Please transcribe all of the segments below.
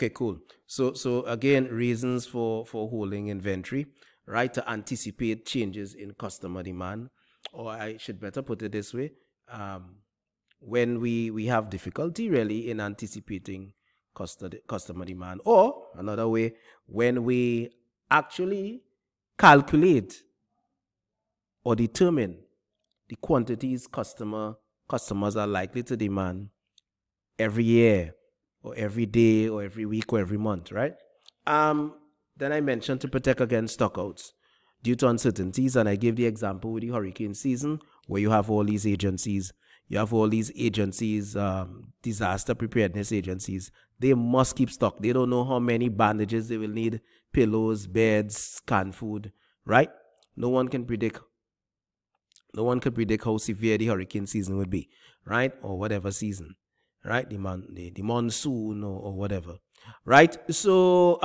Okay, cool. So again, reasons for holding inventory, right? To anticipate changes in customer demand, or I should better put it this way, when we have difficulty really in anticipating customer demand, or another way, when we actually calculate or determine the quantities customers are likely to demand every year or every day or every week or every month, right? Then I mentioned to protect against stockouts due to uncertainties, and I gave the example with the hurricane season where you have all these agencies. You have all these agencies, disaster preparedness agencies. They must keep stock. They don't know how many bandages they will need, pillows, beds, canned food, right? No one can predict how severe the hurricane season would be, right? Or whatever season, right? The monsoon or whatever, right? So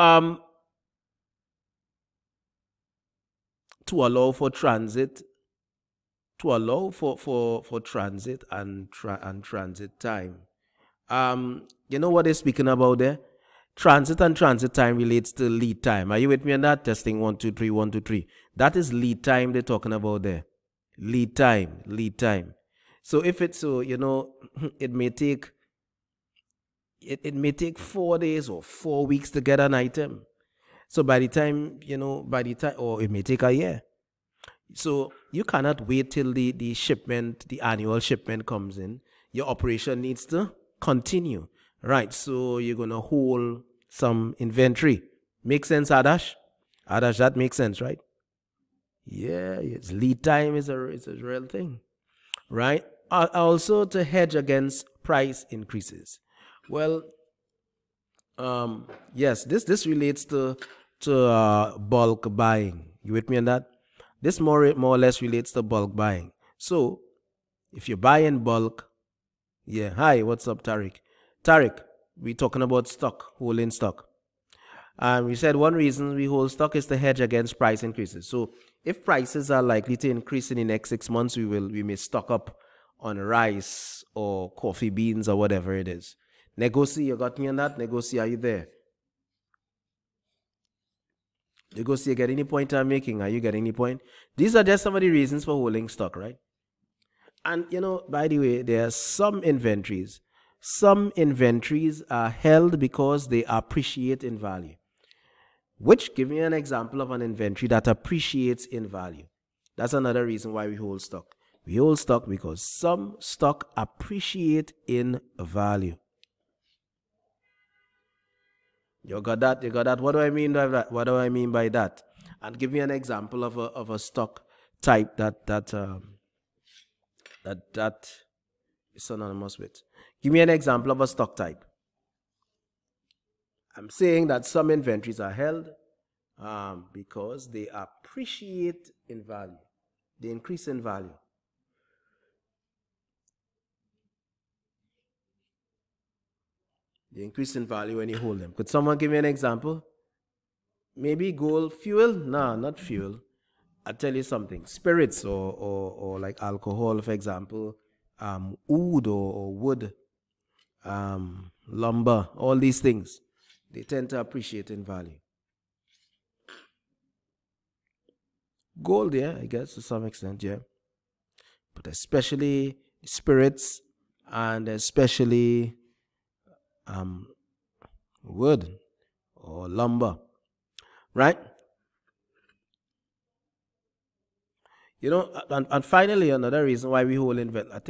to allow for transit, for transit and transit time. You know what they're speaking about there? Transit and transit time relates to lead time. Are you with me on that? Testing 1 2 3 1 2 3. That is lead time they're talking about there. Lead time. So if it's so, it may take 4 days or 4 weeks to get an item. So by the time, or it may take a year. So you cannot wait till the annual shipment comes in. Your operation needs to continue, right? So you're going to hold some inventory. Make sense, Adash? Adash, that makes sense, right? Yeah, it's lead time is a real thing, right? Also to hedge against price increases. Well, yes, this relates to bulk buying. You with me on that? This more or less relates to bulk buying. So if you buy in bulk, yeah. Hi, what's up, Tariq? Tariq, we talking about stock, holding stock. We said one reason we hold stock is to hedge against price increases. So if prices are likely to increase in the next 6 months, we may stock up on rice or coffee beans or whatever it is. Negosi, you got me on that? Negosi, are you there? Negosi, you get any point I'm making? Are you getting any point? These are just some of the reasons for holding stock, right? And by the way, there are some inventories. Some inventories are held because they appreciate in value. Which, give me an example of an inventory that appreciates in value. That's another reason why we hold stock. We hold stock because some stock appreciate in value. You got that? You got that? What do I mean by that? What do I mean by that? And give me an example of a stock type that is synonymous with. Give me an example of a stock type. I'm saying that some inventories are held because they appreciate in value. They increase in value. They increase in value when you hold them. Could someone give me an example? Maybe gold, fuel? No, not fuel. I'll tell you something. Spirits or like alcohol, for example, wood or wood, lumber, all these things, they tend to appreciate in value. Gold, yeah, I guess to some extent, yeah. But especially spirits and especially wood or lumber, right? And finally, another reason why we hold inventory, I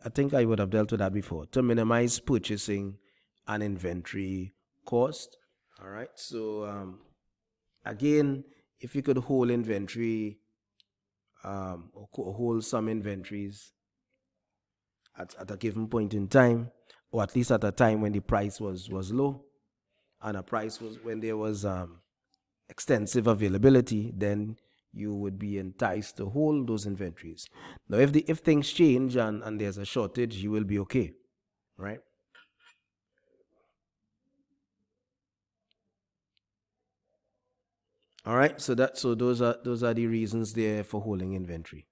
think I would have dealt with that before, to minimize purchasing and inventory cost. All right. So again, if you could hold inventory or hold some inventories at a given point in time, or at least at a time when the price was low, and a price was when there was extensive availability, then you would be enticed to hold those inventories. Now, if things change and there's a shortage, you will be okay, right? All right. So those are the reasons there for holding inventory.